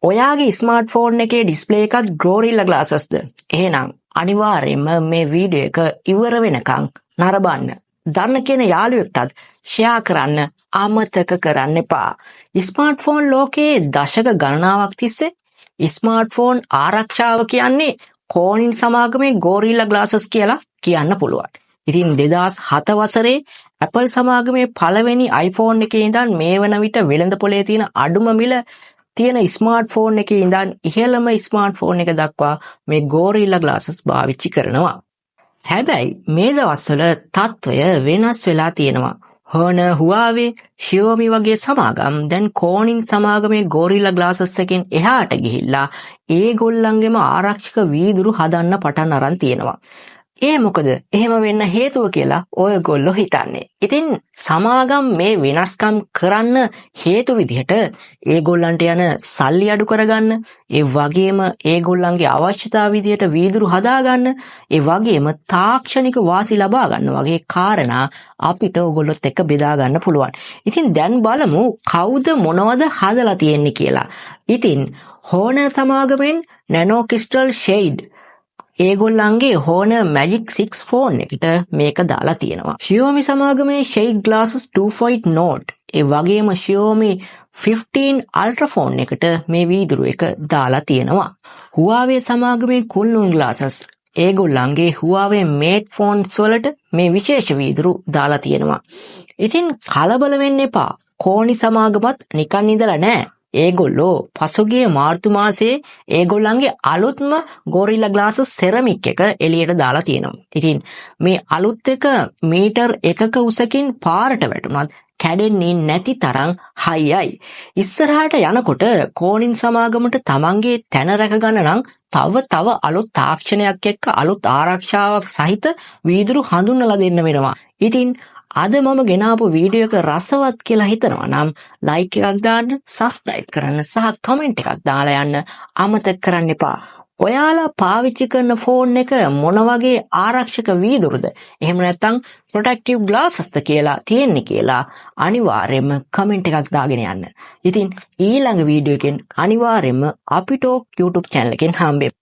ඔයාගේ ස්මාර්ට්ෆෝන් එකේ ඩිස්ප්ලේ එකත් Gorilla Glassesද? එහෙනම් අනිවාර්යයෙන්ම මේ වීඩියෝ එක ඉවර වෙනකන් නරඹන්න. දන්න කියන යාළුවෙක්ටත් ෂෙයා කරන්න අමතක කරන්න එපා. ස්මාර්ට්ෆෝන් ලෝකයේ දශක ගණනාවක් තිස්සේ ස්මාර්ට්ෆෝන් ආරක්ෂාව කියන්නේ කෝනින් සමාගමේ Gorilla Glasses කියලා කියන්න පුළුවන්. ඉතින් 2007 වසරේ Apple සමාගමේ පළවෙනි iPhone එකේ ඉඳන් මේ වන විට වෙළඳ පොලේ තියෙන අඩුම මිල තියෙන ස්මාර්ට්ෆෝන් එකේ ඉඳන් ඉහළම ස්මාර්ට්ෆෝන් එක දක්වා මේ Gorilla Glasses පාවිච්චි කරනවා. හැබැයි මේ දවස්වල තත්ත්වය වෙනස් වෙලා තියෙනවා. Honor, Huawei, Xiaomi වගේ සමාගම් දැන් කෝනින් සමාගමේ Gorilla Glasses එකෙන් එහාට ගිහිල්ලා ඒගොල්ලන්ගේම ආරක්ෂක වීදුරු හදන්න පටන් අරන් තියෙනවා. ඒ මොකද එහෙම වෙන්න හේතුව කියලා ඔයගොල්ලෝ හිතන්නේ. ඉතින් සමාගම් මේ වෙනස්කම් කරන්න හේතු විදිහට ඒගොල්ලන්ට යන සල්ලි අඩු කරගන්න, ඒ වගේම ඒගොල්ලන්ගේ අවශ්‍යතාව විදිහට වීදුරු හදාගන්න, ඒ වගේම තාක්ෂණික වාසි ලබා ගන්න වගේ කාරණා අපිට ඔයගොල්ලොත් එක්ක බෙදා ගන්න පුළුවන්. ඉතින් දැන් බලමු කවුද මොනවද හදලා තියෙන්නේ කියලා. ඉතින් Honor සමාගමෙන් Nano Crystal Shade ඒගොල්ලන්ගේ Honor Magic 6 ෆෝන් එකට මේක දාලා තියෙනවා. Xiaomi සමාගමේ Shade Glasses 2.0 Note ඒ වගේම Xiaomi 15 Ultra ෆෝන් එකට මේ වීදුරු එක දාලා තියෙනවා. Huawei සමාගමේ Kunlun Glasses ඒගොල්ලන්ගේ Huawei Mate phones වලට මේ විශේෂ වීදුරු දාලා තියෙනවා. ඉතින් කලබල වෙන්න එපා. කෝනි සමාගමත් නිකන් ඉඳලා නෑ. ඒගොල්ලෝ පසුගිය මාර්තු මාසයේ ඒගොල්ලන්ගේ අලුත්ම Gorilla Glasses Ceramic එක එළියට දාලා තියෙනවා. ඉතින් මේ අලුත් එක මීටර් 1ක උසකින් පාරට වැටුණත් කැඩෙන්නේ නැති තරම් හයියයි. ඉස්සරහට යනකොට කෝනින් සමාගමට තමන්ගේ තැන රැක ගන්න නම් තව අලුත් තාක්ෂණයක් එක්ක අලුත් ආරක්ෂාවක් සහිත වීදුරු හඳුන්වලා දෙන්න වෙනවා. ඉතින් අද මම ගෙනාපු වීඩියෝ එක රසවත් කියලා හිතනවා නම් ලයික් එකක් දාන්න, සබ්ස්ක්‍රයිබ් කරන්න සහ කමෙන්ට් එකක් දාලා යන්න අමතක කරන්න එපා. ඔයාලා පාවිච්චි කරන ෆෝන් එක මොන වගේ ආරක්ෂක වීදුරුද? එහෙම නැත්නම් protective glasses ද කියලා තියෙන්නේ කියලා අනිවාර්යයෙන්ම කමෙන්ට් එකක් දාගෙන යන්න. ඉතින් ඊළඟ වීඩියෝ එකෙන් අනිවාර්යයෙන්ම අපි ටෝක් YouTube channel එකෙන් හම්බෙමු.